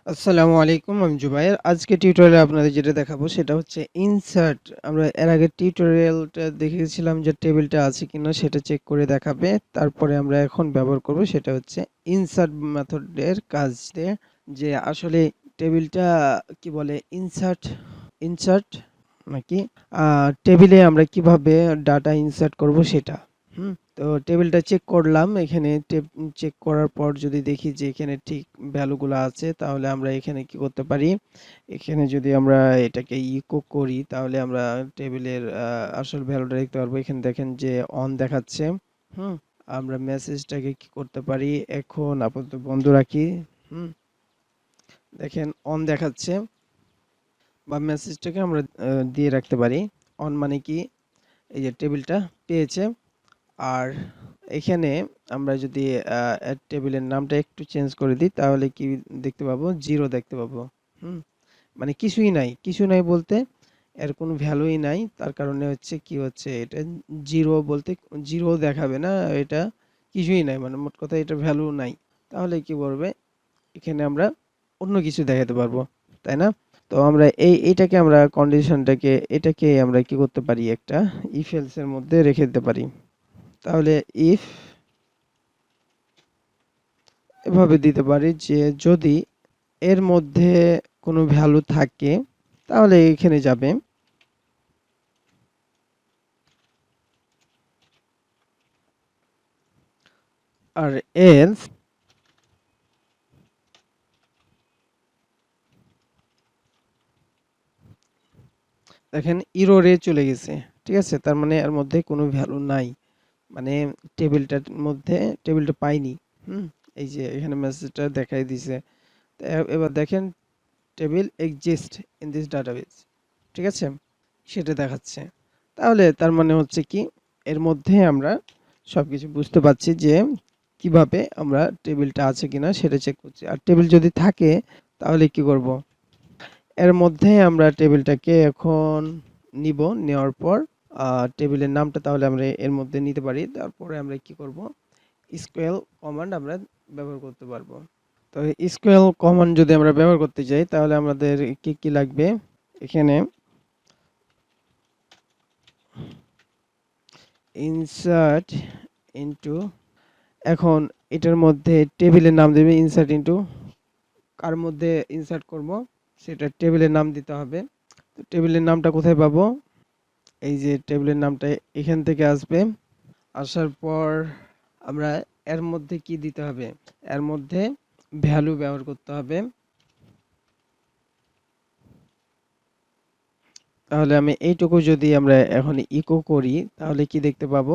আসসালামু আলাইকুম, আমি জুবায়ের। আজকে টিউটোরিয়ালে আপনাদের যেটা দেখাবো সেটা হচ্ছে ইনসার্ট। আমরা এর আগের টিউটোরিয়ালটা দেখেছিলাম যে টেবিলটা আছে কিনা সেটা চেক করে দেখাবে। তারপরে আমরা এখন ব্যবহার করব সেটা হচ্ছে ইনসার্ট মেথডের কাজ দিয়ে, যে আসলে টেবিলটা কি বলে, ইনসার্ট ইনসার্ট নাকি টেবিলে আমরা কিভাবে ডাটা ইনসার্ট করব সেটা। তো টেবিলটা চেক করলাম। এখানে চেক করার পর যদি দেখি যে এখানে ঠিক ভ্যালুগুলো আছে, তাহলে আমরা এখানে কি করতে পারি, এখানে যদি আমরা এটাকে ইকো করি তাহলে আমরা টেবিলের আসল ভ্যালুটা দেখতে পারবো। এখানে দেখেন যে অন দেখাচ্ছে। হুম আমরা মেসেজটাকে কি করতে পারি, এখন আপাতত বন্ধ রাখি। হুম দেখেন অন দেখাচ্ছে, বা মেসেজটাকে আমরা দিয়ে রাখতে পারি। অন মানে কি, এই যে টেবিলটা পেয়েছে। আর এখানে আমরা যদি টেবিলের নামটা একটু চেঞ্জ করে দিই তাহলে কি দেখতে পাবো, জিরো দেখতে পাবো। হুম মানে কিছুই নাই, কিছু নাই বলতে এর কোনো ভ্যালুই নাই। তার কারণে হচ্ছে কি হচ্ছে, এটা জিরো বলতে জিরো দেখাবে না, এটা কিছুই নাই, মানে মোট কথা এটা ভ্যালু নাই। তাহলে কি করবে, এখানে আমরা অন্য কিছু দেখাতে পারবো, তাই না? তো আমরা এইটাকে আমরা কন্ডিশনটাকে এটাকে আমরা কি করতে পারি, একটা ইফ এলস এর মধ্যে রেখে দিতে পারি। তাহলে ইফ এভাবে দিতে পারি যে যদি এর মধ্যে কোনো ভ্যালু থাকে তাহলে এখানে যাবে, আর এলস দেখেন ইররে চলে গেছে। ঠিক আছে, তার মানে এর মধ্যে কোনো ভ্যালু নাই, মানে টেবিলটার মধ্যে টেবিলটা পাইনি। হুম এই যে এখানে মেসেজটা দেখাই দিছে। তো এবার দেখেন table exist in this database, ঠিক আছে, সেটা দেখাচ্ছে। তাহলে তার মানে হচ্ছে কি, এর মধ্যে আমরা সবকিছু বুঝতে পারছি যে কিভাবে আমরা টেবিলটা আছে কিনা সেটা চেক করছি। আর টেবিল যদি থাকে তাহলে কি করব, এর মধ্যে আমরা টেবিলটাকে এখন নিব, নেওয়ার পর টেবিলের নামটা তাহলে আমরা এর মধ্যে নিতে পারি। তারপরে আমরা কি করব, স্কোয়াল কমান্ড আমরা ব্যবহার করতে পারবো। তো স্কোয়াল কমান্ড যদি আমরা ব্যবহার করতে চাই তাহলে আমাদের কি কি লাগবে, এখানে ইনসার্ট ইনটু, এখন এটার মধ্যে টেবিলের নাম দেবে, ইনসার্ট ইনটু কার মধ্যে ইনসার্ট করব সেটা টেবিলের নাম দিতে হবে। তো টেবিলের নামটা কোথায় পাবো, এই যে টেবিলের নামটা এখান থেকে আসবে। আসার পর আমরা এর মধ্যে কি দিতে হবে, এর মধ্যে ভ্যালু ব্যবহার করতে হবে। তাহলে আমি এইটুকু যদি আমরা এখন ইকো করি তাহলে কি দেখতে পাবো,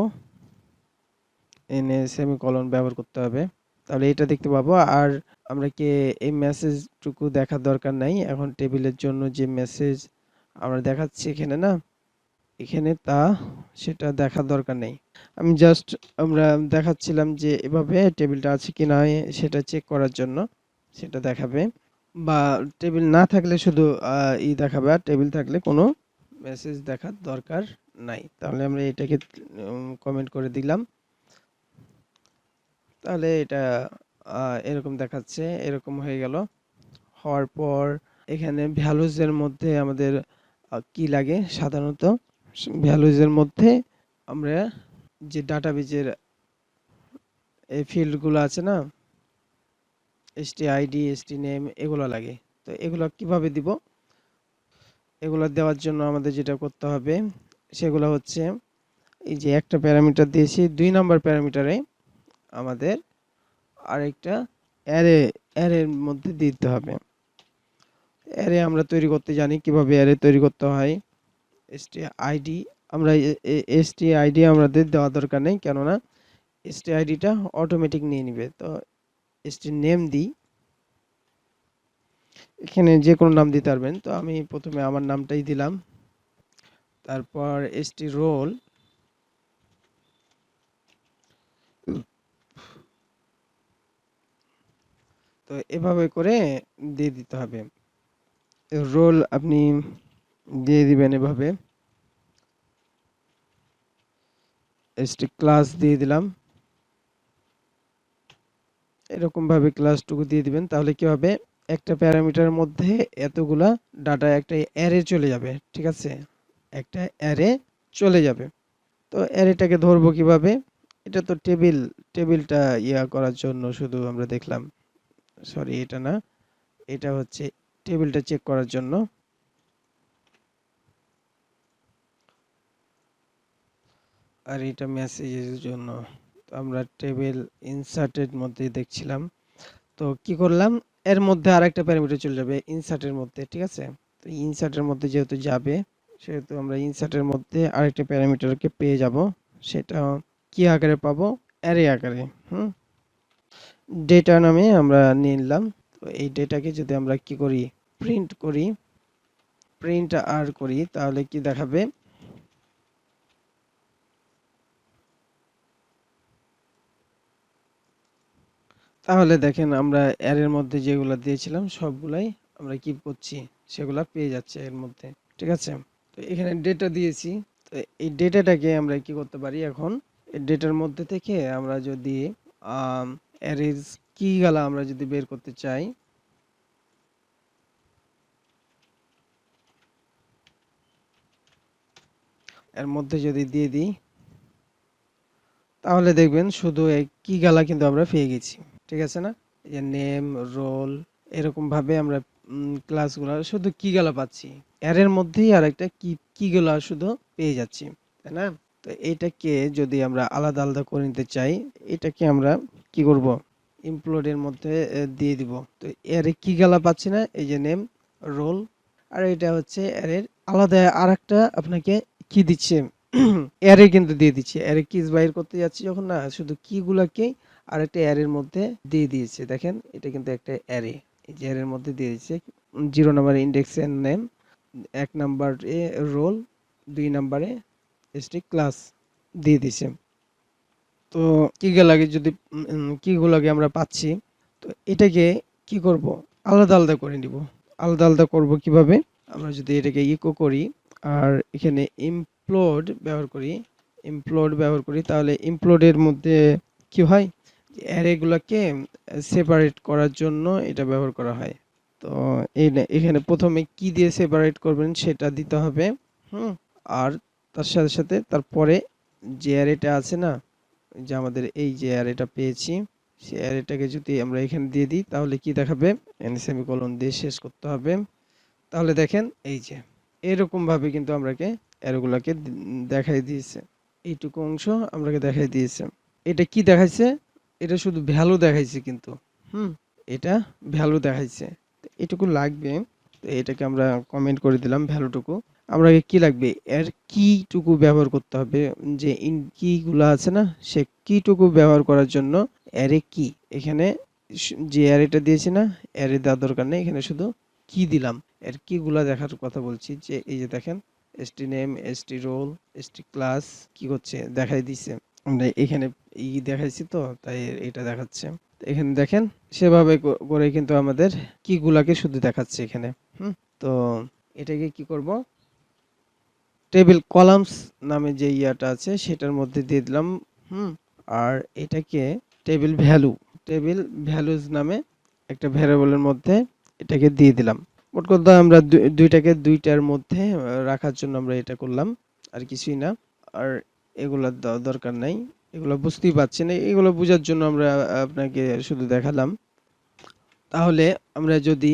এনে সেমিকোলন ব্যবহার করতে হবে, তাহলে এটা দেখতে পাবো। আর আমরা কি এই মেসেজটুকু দেখার দরকার নাই, এখন টেবিলের জন্য যে মেসেজ আমরা দেখাচ্ছি এখানে না, এখানে সেটা দেখার দরকার নেই। আমি জাস্ট আমরা দেখাচ্ছিলাম যে এভাবে টেবিলটা আছে কি না সেটা চেক করার জন্য সেটা দেখাবে, বা টেবিল না থাকলে শুধু দেখাবে, আর টেবিল থাকলে কোনো মেসেজ দেখার দরকার নাই। তাহলে আমরা এটাকে কমেন্ট করে দিলাম। তাহলে এটা এরকম দেখাচ্ছে, এরকম হয়ে গেল। হওয়ার পর এখানে ভ্যালুজ এর মধ্যে আমাদের কি লাগে, সাধারণত ভ্যালুজ এর মধ্যে আমরা যে ডাটাবেজের এই ফিল্ডগুলো আছে না, এসটি আইডি, এসটি নেম, এগুলো লাগে। তো এগুলো কিভাবে দিব, এগুলো দেওয়ার জন্য আমাদের যেটা করতে হবে সেগুলো হচ্ছে, এই যে একটা প্যারামিটার দিয়েছি, 2 নম্বর প্যারামিটারে আমাদের আরেকটা অ্যারে অ্যারের মধ্যে দিতে হবে। অ্যারে আমরা তৈরি করতে জানি, কিভাবে অ্যারে তৈরি করতে হয়। এসটি আইডি, আমরা এসটি আইডি আমাদের দেওয়া দরকার নেই, কেননা এসটি আইডিটা অটোমেটিক নিয়ে নিবে। তো এসটি নেম দিই, এখানে যে কোনো নাম দিতে পারবেন। তো আমি প্রথমে আমার নামটাই দিলাম, তারপর এসটি রোল, তো এভাবে করে দিয়ে দিতে হবে। রোল আপনি দিয়ে দিবেন এভাবে, এসটি ক্লাস দিয়ে দিলাম, এরকম ভাবে ক্লাসটুকু দিয়ে দিবেন। তাহলে কি হবে, একটা প্যারামিটারের মধ্যে এতগুলা ডাটা একটা অ্যারে চলে যাবে, ঠিক আছে? একটা অ্যারে চলে যাবে। তো অ্যারেটাকে ধরবো কিভাবে? এটা তো টেবিলটা করার জন্য শুধু আমরা দেখলাম। সরি, এটা না, এটা হচ্ছে টেবিলটা চেক করার জন্য। আর এটা মেসেজের জন্য। তো আমরা টেবিল ইনসার্টের মধ্যে দেখছিলাম। তো কি করলাম, এর মধ্যে আরেকটা প্যারামিটার চলে যাবে ইনসার্টের মধ্যে, ঠিক আছে? তো ইনসার্টের মধ্যে যেহেতু যাবে, সেহেতু আমরা ইনসার্টের মধ্যে আরেকটা প্যারামিটারকে পেয়ে যাব। সেটা কি আকারে পাবো? অ্যারে আকারে। হুম, ডেটা নামে আমরা নিলাম। তো এই ডেটাকে যদি আমরা কি করি, প্রিন্ট করি, প্রিন্ট আর করি, তাহলে কি দেখাবে? তাহলে দেখেন আমরা অ্যারের মধ্যে যেগুলা দিয়েছিলাম সবগুলাই আমরা কি করছি, সেগুলা পেয়ে যাচ্ছে এর মধ্যে, ঠিক আছে? তো এখানে ডেটা দিয়েছি। তো এই ডেটাটাকে আমরা কি করতে পারি এখন, এই ডেটার মধ্যে থেকে আমরা যদি অ্যারের কি গুলা আমরা যদি বের করতে চাই, এর মধ্যে যদি দিয়ে দিই, তাহলে দেখবেন শুধু এই কি গালা কিন্তু আমরা পেয়ে গেছি, ঠিক আছে না? এই যে নেম, রোল, এরকম ভাবে আমরা ক্লাসগুলো শুধু কি গালা পাচ্ছি, এর মধ্যেই আর একটা কি গুলা শুধু পেয়ে যাচ্ছি, তাই না? তো এইটাকে যদি আমরা আলাদা আলাদা করে নিতে চাই, এটাকে আমরা কি করব, ইমপ্লোডের মধ্যে দিয়ে দিব। তো এর কি গালা পাচ্ছি না, এই যে নেম, রোল, আর এটা হচ্ছে এর আলাদা আরেকটা আপনাকে কি দিচ্ছে, অ্যারে কিন্তু দিয়ে দিচ্ছে। অ্যারে কিজ বাইর করতে যাচ্ছি যখন, না শুধু কি গুলাকে আরেকটা অ্যারের মধ্যে দিয়ে দিয়েছে। দেখেন এটা কিন্তু একটা অ্যারে, এই যে অ্যারের মধ্যে দিয়ে দিচ্ছে। 0 নাম্বার ইন্ডেক্সের নেম, 1 নাম্বারে রোল, 2 নাম্বারে ক্লাস দিয়ে দিছে। তো কিগুলাকে যদি কিগুলাকে আমরা পাচ্ছি, তো এটাকে কি করব, আলাদা আলাদা করে নিব। আলাদা আলাদা করব কিভাবে, আমরা যদি এটাকে ইকো করি আর এখানে ইমপ্লোড ব্যবহার করি, তাহলে ইমপ্লোডের মধ্যে কি হয়, অ্যারেগুলোকে সেপারেট করার জন্য এটা ব্যবহার করা হয়। তো এখানে প্রথমে কি দিয়ে সেপারেট করবেন সেটা দিতে হবে। হুম, আর তার সাথে সাথে তারপরে যে অ্যারেটা আছে না, যে আমাদের এই যে অ্যারেটা পেয়েছি, সেই অ্যারেটাকে যদি আমরা এখানে দিয়ে দিই, তাহলে কি দেখাবে, সেমিকোলন দিয়ে শেষ করতে হবে। তাহলে দেখেন এই যে এরকম ভাবে কিন্তু আমরাকে অ্যারোগুলোকে দেখাই দিয়েছে। এইটুকু অংশ আমরাকে দেখাই দিয়েছে। এটা কি দেখাইছে, এটা শুধু ভ্যালু দেখাইছে কিন্তু। হুম, এটা ভ্যালু দেখাইছে। তো এটুকু লাগবে। তো এটাকে আমরা কমেন্ট করে দিলাম ভ্যালুটুকু। আমরা কি লাগবে, এর কিটুকু ব্যবহার করতে হবে, যে ইন কিগুলো আছে না, সে কিটুকু ব্যবহার করার জন্য অ্যারে কি, এখানে যে অ্যারেটা দিয়েছি না, অ্যারে দেওয়ার দরকার নেই, এখানে শুধু কি দিলাম, এর কিগুলা দেখার কথা বলছি। যে এই যে দেখেন নেম, রোল, ক্লাস কি করছে দেখাই দিছে। আমরা এখানে দেখাইছি, তো তাই এটা দেখাচ্ছে। তো এখানে দেখেন সেভাবে করে কিন্তু আমাদের কিগুলাকে শুধু দেখাচ্ছে এখানে। হুম, তো এটাকে কি করব, টেবিল কলামস নামে যে ইয়াটা আছে সেটার মধ্যে দিয়ে দিলাম। হুম, আর এটাকে টেবিল টেবিল ভ্যালুজ নামে একটা ভ্যারিয়েবলের মধ্যে এটাকে দিয়ে দিলাম। মোট কথা আমরা দুইটাকে দুইটার মধ্যে রাখার জন্য আমরা এটা করলাম, আর কিছুই না। আর এগুলা দরকার নাই, এগুলো বুঝতেই পারছেন, এগুলো বোঝার জন্য আমরা আপনাকে শুধু দেখালাম। তাহলে আমরা যদি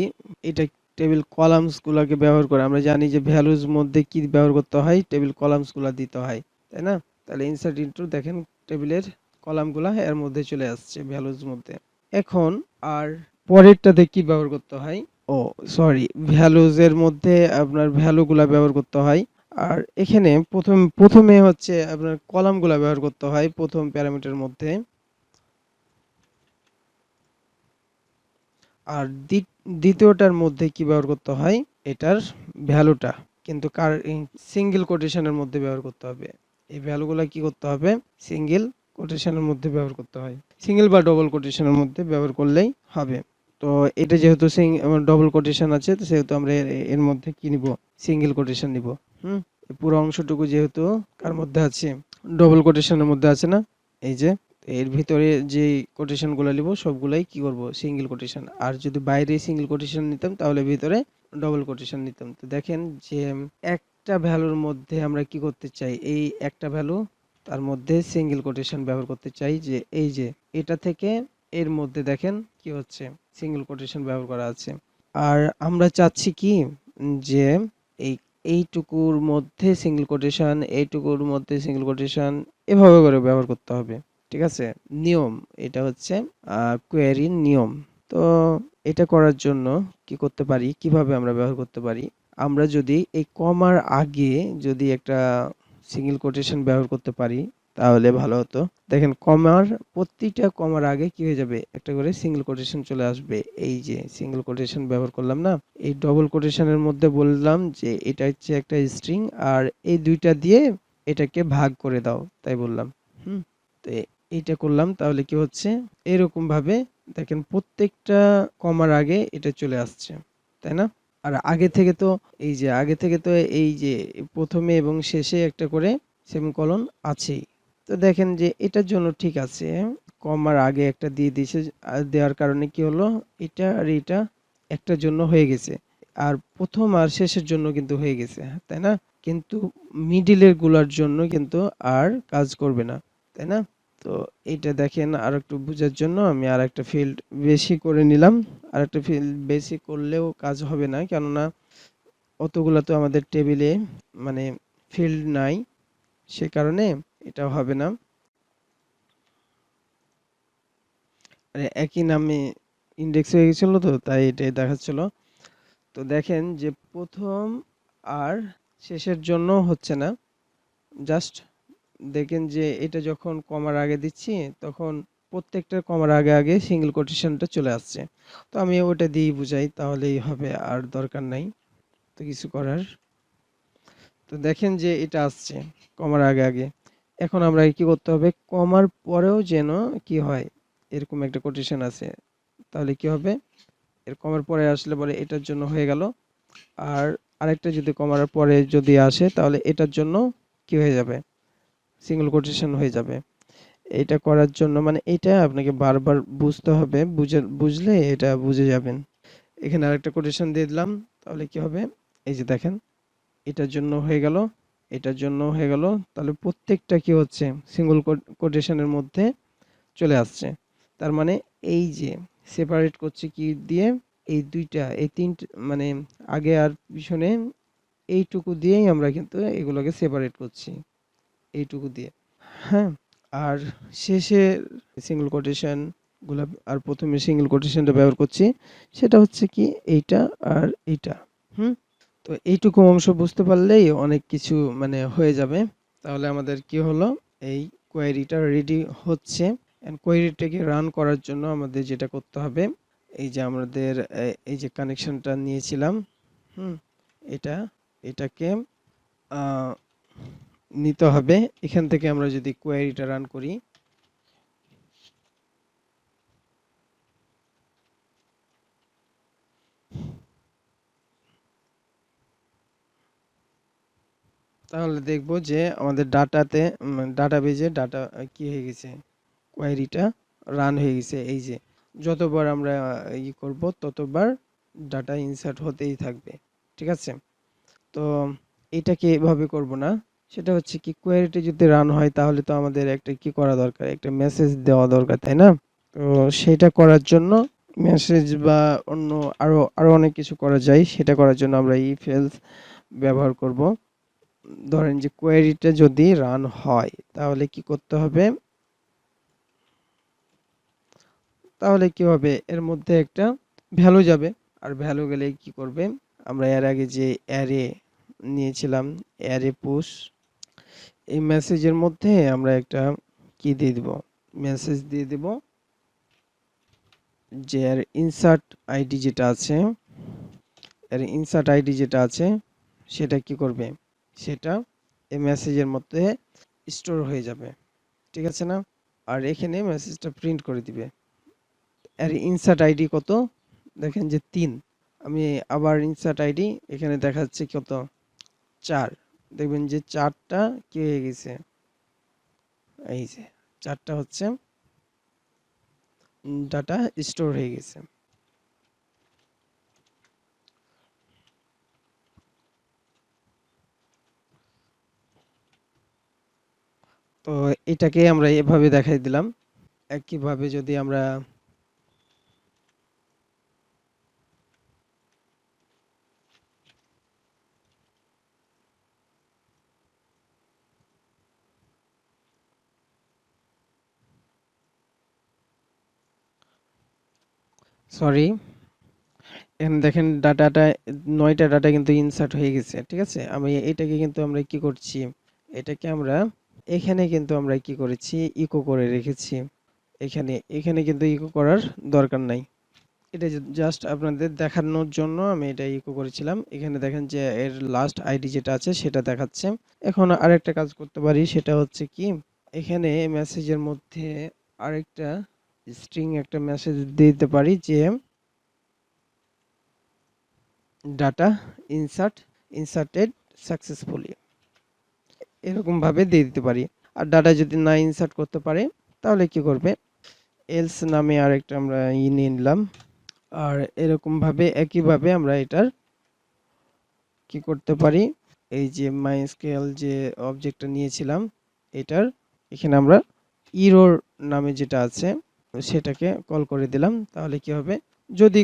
এটা টেবিল কলামস গুলাকে ব্যবহার করে, আমরা জানি যে ভ্যালুজ মধ্যে কি ব্যবহার করতে হয়, টেবিল কলামস গুলা দিতে হয়, তাই না? তাহলে ইনসার্ট ইনটু, দেখেন টেবিলের কলাম গুলা এর মধ্যে চলে আসছে ভ্যালুজ মধ্যে। এখন আর পরেরটাতে কি ব্যবহার করতে হয়, ও সরি, ভ্যালুজ এর মধ্যে আপনার ভ্যালুগুলা ব্যবহার করতে হয়। আর এখানে প্রথমে হচ্ছে আপনার কলামগুলা ব্যবহার করতে হয় প্রথম প্যারামিটারের মধ্যে। আর দ্বিতীয়টার মধ্যে কি ব্যবহার করতে হয়, এটার ভ্যালুটা কিন্তু সিঙ্গেল কোটেশনের মধ্যে ব্যবহার করতে হবে। এই ভ্যালুগুলা কি করতে হবে, সিঙ্গেল কোটেশনের মধ্যে ব্যবহার করতে হয়। সিঙ্গেল বা ডবল কোটেশনের মধ্যে ব্যবহার করলেই হবে। তো এটা যেহেতু ডবল কোটেশন আছে, তো সেহেতু আমরা এর মধ্যে কি নিব, সিঙ্গেল কোটেশন নিব। হুম, পুরো অংশটুকু যেহেতু কার মধ্যে আছে, ডবল কোটেশনের মধ্যে আছে না, এই যে এর ভিতরে যে কোটেশনগুলো নিব সবগুলাই কি করব সিঙ্গেল কোটেশন, আর যদি বাইরে সিঙ্গেল কোটেশন নিতাম তাহলে ভিতরে ডবল কোটেশন নিতাম। তো দেখেন যে একটা ভ্যালুর মধ্যে আমরা কি করতে চাই, এই একটা ভ্যালু তার মধ্যে সিঙ্গেল কোটেশন ব্যবহার করতে চাই, যে এই যে এটা থেকে এর মধ্যে দেখেন কি হচ্ছে সিঙ্গেল কোটেশন ব্যবহার করা আছে। আর আমরা চাচ্ছি কি যে এই এইটুকুর মধ্যে সিঙ্গেল কোটেশন, এইটুকুর মধ্যে সিঙ্গেল কোটেশন এভাবে করে ব্যবহার করতে হবে। ঠিক আছে, নিয়ম এটা হচ্ছে কোয়েরির নিয়ম। তো এটা করার জন্য কি করতে পারি, কিভাবে আমরা ব্যবহার করতে পারি, আমরা যদি এই কমার আগে যদি একটা সিঙ্গেল কোটেশন ব্যবহার করতে পারি তাহলে ভালো হতো। দেখেন কমার প্রতিটা কমার আগে কি হয়ে যাবে, একটা করে সিঙ্গেল কোটেশন চলে আসবে। এই যে সিঙ্গেল কোটেশন ব্যবহার করলাম না, এই ডবল কোটেশনের মধ্যে বললাম যে এটা হচ্ছে একটা স্ট্রিং আর এই দুইটা দিয়ে এটাকে ভাগ করে দাও, তাই বললাম। হুম, তো এইটা করলাম, তাহলে কি হচ্ছে এরকম ভাবে দেখেন প্রত্যেকটা কমার আগে এটা চলে আসছে, তাই না? আর আগে থেকে তো এই যে আগে থেকে তো এই যে প্রথমে এবং শেষে একটা করে সেমিকোলন আছেই। তো দেখেন যে এটার জন্য ঠিক আছে, কমার আগে একটা দিয়ে দিয়েছে, আর দেওয়ার কারণে কি হলো, এটা আর এটা একটার জন্য হয়ে গেছে, আর প্রথম আর শেষের জন্য কিন্তু হয়ে গেছে, তাই না? কিন্তু মিডিলের গুলার জন্য কিন্তু আর কাজ করবে না, তাই না? তো এইটা দেখেন আর একটু বোঝার জন্য আমি আর একটা ফিল্ড বেশি করে নিলাম। আর একটা ফিল্ড বেশি করলেও কাজ হবে না, কেননা অতগুলা তো আমাদের টেবিলে মানে ফিল্ড নাই, সে কারণে এটাও হবে না। মানে একই নামে ইন্ডেক্স হয়ে গেছিল তো তাই এটাই দেখাচ্ছিল। তো দেখেন যে প্রথম আর শেষের জন্য হচ্ছে না, জাস্ট দেখেন যে এটা যখন কমার আগে দিচ্ছি তখন প্রত্যেকটা কমার আগে আগে সিঙ্গেল কোটেশনটা চলে আসছে। তো আমি ওটা দিয়েই বুঝাই তাহলেই হবে, আর দরকার নাই তো কিছু করার। তো দেখেন যে এটা আসছে কমার আগে আগে। এখন আমরা কি করতে হবে, কমার পরেও যেন কি হয় এরকম একটা কোটেশন আছে, তাহলে কি হবে, এর কমার পরে আসলে পরে এটার জন্য হয়ে গেল, আর আরেকটা যদি কমার পরে যদি আসে তাহলে এটার জন্য কি হয়ে যাবে, সিঙ্গেল কোটেশন হয়ে যাবে। এটা করার জন্য মানে এটা আপনাকে বারবার বুঝতে হবে, বুঝলে এটা বুঝে যাবেন। এখানে আরেকটা কোটেশন দিয়ে দিলাম, তাহলে কি হবে, এই যে দেখেন এটার জন্য হয়ে গেল, এটার জন্য হয়ে গেল, তাহলে প্রত্যেকটা কি হচ্ছে সিঙ্গেল কোটেশনের মধ্যে চলে আসছে। তার মানে এই যে সেপারেট করছে কি দিয়ে, এই দুইটা এই তিনটে মানে আগে আর পিছনে এইটুকু দিয়েই আমরা কিন্তু এগুলোকে সেপারেট করছি, এইটুকু দিয়ে। হ্যাঁ, আর শেষে সিঙ্গেল কোটেশন গুলা আর প্রথমে সিঙ্গেল কোটেশনটা ব্যবহার করছি, সেটা হচ্ছে কি এইটা আর এইটা। হুম, তো এইটুকু অংশ বুঝতে পারলেই অনেক কিছু মানে হয়ে যাবে। তাহলে আমাদের কি হলো, এই কোয়েরিটা রেডি হচ্ছে। এন্ড কোয়েরিটাকে রান করার জন্য আমাদের যেটা করতে হবে, এই যে আমাদের এই যে কানেকশনটা নিয়েছিলাম, হুম, এটা এটাকে আহ, নিতে হবে। এখান থেকে আমরা যদি কোয়েরিটা রান করি, তাহলে দেখব যে আমাদের ডাটাতে ডাটাবেজে ডাটা কি হয়ে গেছে, কোয়েরিটা রান হয়ে গেছে। এই যে যতবার আমরা করব ততবার ডাটা ইনসার্ট হতেই থাকবে। ঠিক আছে, তো এটাকে এভাবে করব না, সেটা হচ্ছে কি কোয়েরিটি যদি রান হয় তাহলে তো আমাদের একটা কি করা দরকার, একটা মেসেজ দেওয়া দরকার, তাই না? তো সেটা করার জন্য মেসেজ বা অন্য আরো আরো অনেক কিছু করা যায়, সেটা করার জন্য আমরা ইফ এলস ব্যবহার করব। ধরেন যে কোয়েরিটা যদি রান হয় তাহলে কি করতে হবে, তাহলে কি হবে এর মধ্যে একটা ভ্যালু যাবে, আর ভ্যালু গেলে কি করবে, আমরা এর আগে যে অ্যারে নিয়েছিলাম, অ্যারে পুশ, এই মেসেজের মধ্যে আমরা একটা কি দিয়ে দিব, মেসেজ দিয়ে দিব, যে এর ইনসার্ট আইডি যেটা আছে, এর ইনসার্ট আইডি যেটা আছে সেটা কি করবে, সেটা এই মেসেজের মধ্যে স্টোর হয়ে যাবে। ঠিক আছে না? আর এখানে মেসেজটা প্রিন্ট করে দিবে। এর ইনসার্ট আইডি কত, দেখেন যে 3। আমি আবার ইনসার্ট আইডি এখানে দেখাচ্ছে কত, 4। দেখবেন যে 4টা কি হয়ে গেছে, এই যে 4টা হচ্ছে ডাটা স্টোর হয়ে গেছে। তো এটাকে আমরা এভাবে দেখাই দিলাম। একইভাবে যদি আমরা সরি, এখানে দেখেন ডাটাটা ৯টা ডাটা কিন্তু ইনসার্ট হয়ে গেছে। ঠিক আছে? আমি এটাকে কিন্তু আমরা কি করছি? এটাকে আমরা এখানে কিন্তু আমরা কি করেছি? ইকো করে রেখেছি। এখানে কিন্তু ইকো করার দরকার নাই। এটা জাস্ট আপনাদের দেখানোর জন্য আমি এটা ইকো করেছিলাম। এখানে দেখেন যে এর লাস্ট আইডি যেটা আছে সেটা দেখাচ্ছে। এখন আরেকটা কাজ করতে পারি, সেটা হচ্ছে কি? এখানে মেসেজের মধ্যে আরেকটা স্ট্রিং একটা মেসেজ দিয়ে দিতে পারি যে ডাটা ইনসার্টেড সাকসেসফুলি, এরকম ভাবে দিয়ে দিতে পারি। আর ডাটা যদি না ইনসার্ট করতে পারে তাহলে কি করবে? এলস নামে আরেকটা আমরা নিয়ে নিলাম। আর এরকম ভাবে একইভাবে আমরা এটার কি করতে পারি? এই যে মাইস্কেল যে অবজেক্টটা নিয়েছিলাম, এটার এখানে আমরা ইরর নামে যেটা আছে সেটাকে কল করে দিলাম। তাহলে কি হবে? যদি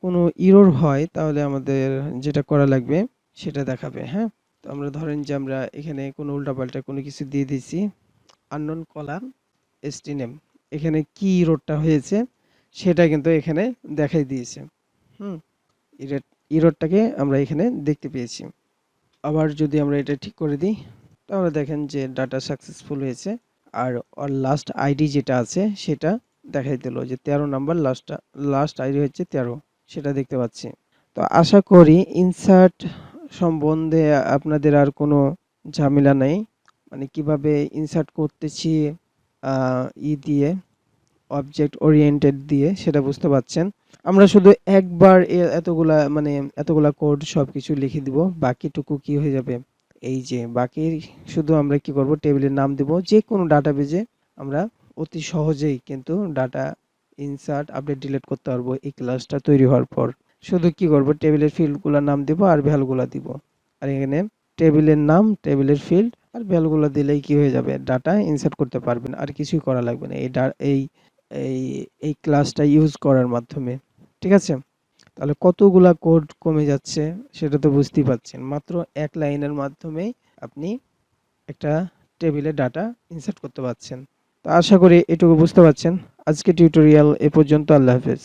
কোনো ইরর হয় তাহলে আমাদের যেটা করা লাগবে সেটা দেখাবে। হ্যাঁ? তো আমরা ধরেন যে আমরা এখানে কোনো উল্টাপাল্টা কোনো কিছু দিয়ে দিছি, আননোন কলাম স্ট্রিং, এখানে কি ইররটা হয়েছে সেটা কিন্তু এখানে দেখাই দিয়েছে। হুম, ইরর ইররটাকে আমরা এখানে দেখতে পেয়েছি। আবার যদি আমরা এটা ঠিক করে দিই তাহলে দেখেন যে ডাটা সাকসেসফুল হয়েছে। আর ওর লাস্ট আইডি যেটা আছে সেটা দেখাই দিল যে 13 নাম্বার, লাস্ট আইডি হচ্ছে 13, সেটা দেখতে পাচ্ছি। তো আশা করি ইনসার্ট সম্বন্ধে আপনাদের আর কোনো ঝামেলা নেই। মানে কিভাবে ইনসার্ট করতেছি দিয়ে অবজেক্ট ওরিয়েন্টেড দিয়ে সেটা বুঝতে পারছেন। আমরা শুধু একবার এতগুলা কোড সবকিছু লিখে দিব, বাকিটুকু কি হয়ে যাবে? এই যে বাকি শুধু আমরা কি করব? টেবিলের নাম দিব। যে কোনো ডাটাবেজে আমরা অতি সহজেই কিন্তু ডাটা ইনসার্ট আপডেট ডিলিট করতে পারবো এই ক্লাসটা তৈরি হওয়ার পর। শুধু কি করব? টেবিলের ফিল্ডগুলোর নাম দিব আর ভ্যালুগুলা দিব। আর এখানে টেবিলের নাম, টেবিলের ফিল্ড আর ভ্যালুগুলা দিলেই কি হয়ে যাবে? ডাটা ইনসার্ট করতে পারবেন। আর কিছুই করা লাগবে না এই এই ক্লাসটা ইউজ করার মাধ্যমে। ঠিক আছে? তাহলে কতগুলা কোড কমে যাচ্ছে সেটা তো বুঝতেই পারছেন। মাত্র এক লাইনের মাধ্যমেই আপনি একটা টেবিলে ডাটা ইনসার্ট করতে পারছেন। তো আশা করি এটুকু বুঝতে পারছেন। আজকে টিউটোরিয়াল এ পর্যন্ত। আল্লাহ হাফেজ।